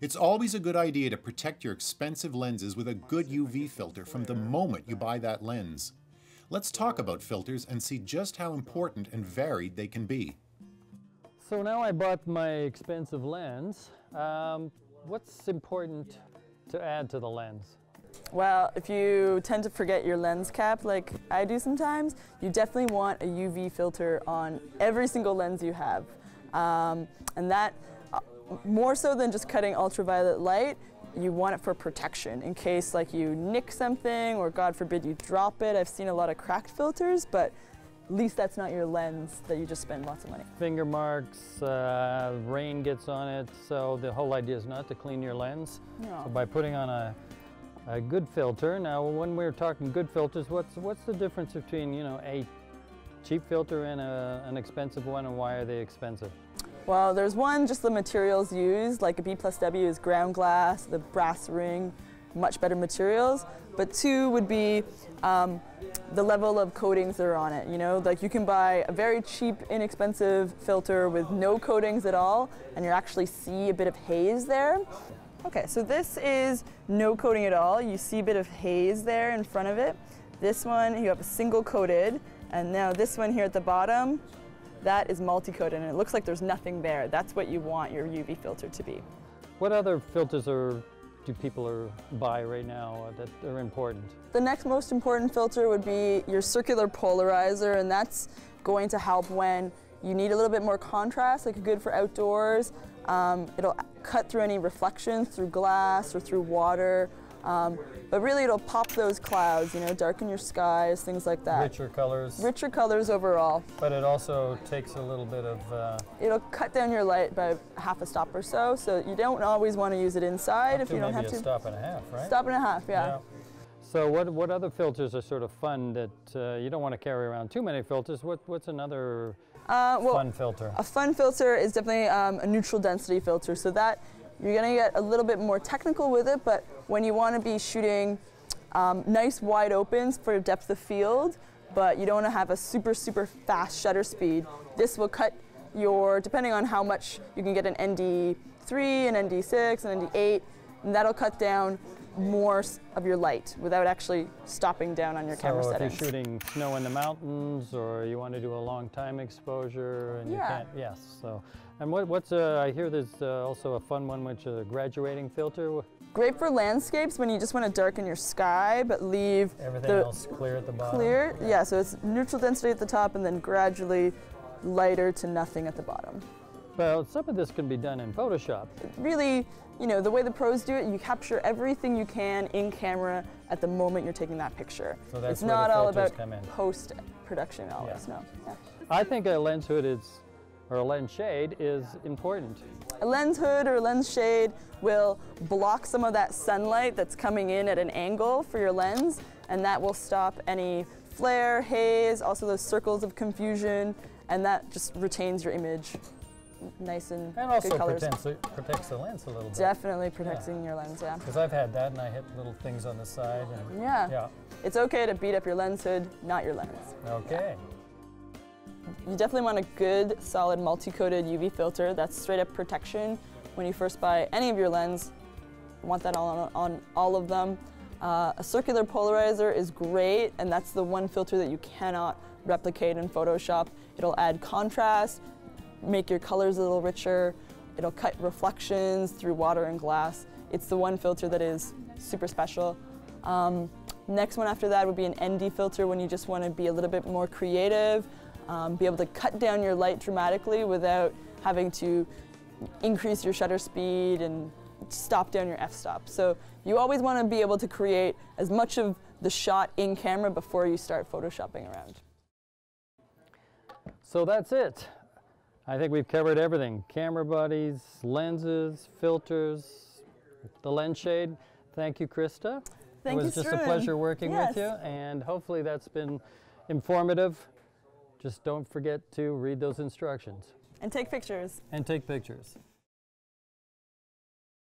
It's always a good idea to protect your expensive lenses with a good UV filter from the moment you buy that lens. Let's talk about filters and see just how important and varied they can be. So now I bought my expensive lens. What's important to add to the lens? Well, if you tend to forget your lens cap like I do sometimes, you definitely want a UV filter on every single lens you have. And that, more so than just cutting ultraviolet light, you want it for protection in case like you nick something or God forbid you drop it. I've seen a lot of cracked filters, but at least that's not your lens that you just spend lots of money. Finger marks, rain gets on it, so the whole idea is not to clean your lens. No. So by putting on a good filter, now when we're talking good filters, what's the difference between, you know, a cheap filter and an expensive one, and why are they expensive? Well, there's one, just the materials used, like a B+W is ground glass, the brass ring, much better materials. But two would be the level of coatings that are on it. You know, like you can buy a very cheap, inexpensive filter with no coatings at all, and you actually see a bit of haze there. Okay, so this is no coating at all. You see a bit of haze there in front of it. This one, you have a single coated, and now this one here at the bottom, that is multi-coated, and it looks like there's nothing there. That's what you want your UV filter to be. What other filters do people buy right now that are important? The next most important filter would be your circular polarizer, and that's going to help when you need a little bit more contrast, like good for outdoors. It'll cut through any reflections through glass or through water. But really it'll pop those clouds, you know, darken your skies, things like that. Richer colors. Richer colors overall. But it also takes a little bit of... It'll cut down your light by half a stop or so, so you don't always want to use it inside if you don't have to. Maybe a stop and a half, right? Stop and a half, yeah. So what other filters are sort of fun that you don't want to carry around too many filters? What's another fun filter? A fun filter is definitely a neutral density filter, so that you're going to get a little bit more technical with it, but when you want to be shooting nice wide opens for depth of field, but you don't want to have a super fast shutter speed, this will cut your, depending on how much you can get an ND3, an ND6, an ND8, and that'll cut down more of your light without actually stopping down on your camera settings. So if you're shooting snow in the mountains, or you want to do a long time exposure, and you can't, yes. So, and what's I hear there's also a fun one, which is a graduating filter. Great for landscapes when you just want to darken your sky, but leave everything else clear at the bottom. Clear, yeah. So it's neutral density at the top, and then gradually lighter to nothing at the bottom. Well, some of this can be done in Photoshop. Really, you know, the way the pros do it, you capture everything you can in camera at the moment you're taking that picture. So that's it's not all about come in. Post-production always, no. Yeah. I think a lens hood or a lens shade is important. A lens hood or a lens shade will block some of that sunlight that's coming in at an angle for your lens, and that will stop any flare, haze, also those circles of confusion, and that just retains your image nice and also good colors. protects the lens a little bit. Definitely protecting your lens, yeah. Because I've had that, and I hit little things on the side. And yeah. It's okay to beat up your lens hood, not your lens. Okay. Yeah. You definitely want a good, solid, multi-coated UV filter. That's straight up protection. When you first buy any of your lens, you want that on all of them. A circular polarizer is great, and that's the one filter that you cannot replicate in Photoshop. It'll add contrast, make your colors a little richer. It'll cut reflections through water and glass. It's the one filter that is super special. Next one after that would be an ND filter when you just want to be a little bit more creative, be able to cut down your light dramatically without having to increase your shutter speed and stop down your f-stop. So you always want to be able to create as much of the shot in camera before you start photoshopping around. So that's it. I think we've covered everything. Camera bodies, lenses, filters, the lens shade. Thank you, Krista. Thank you, It was just a pleasure working with you, and hopefully that's been informative. Just don't forget to read those instructions. And take pictures. And take pictures.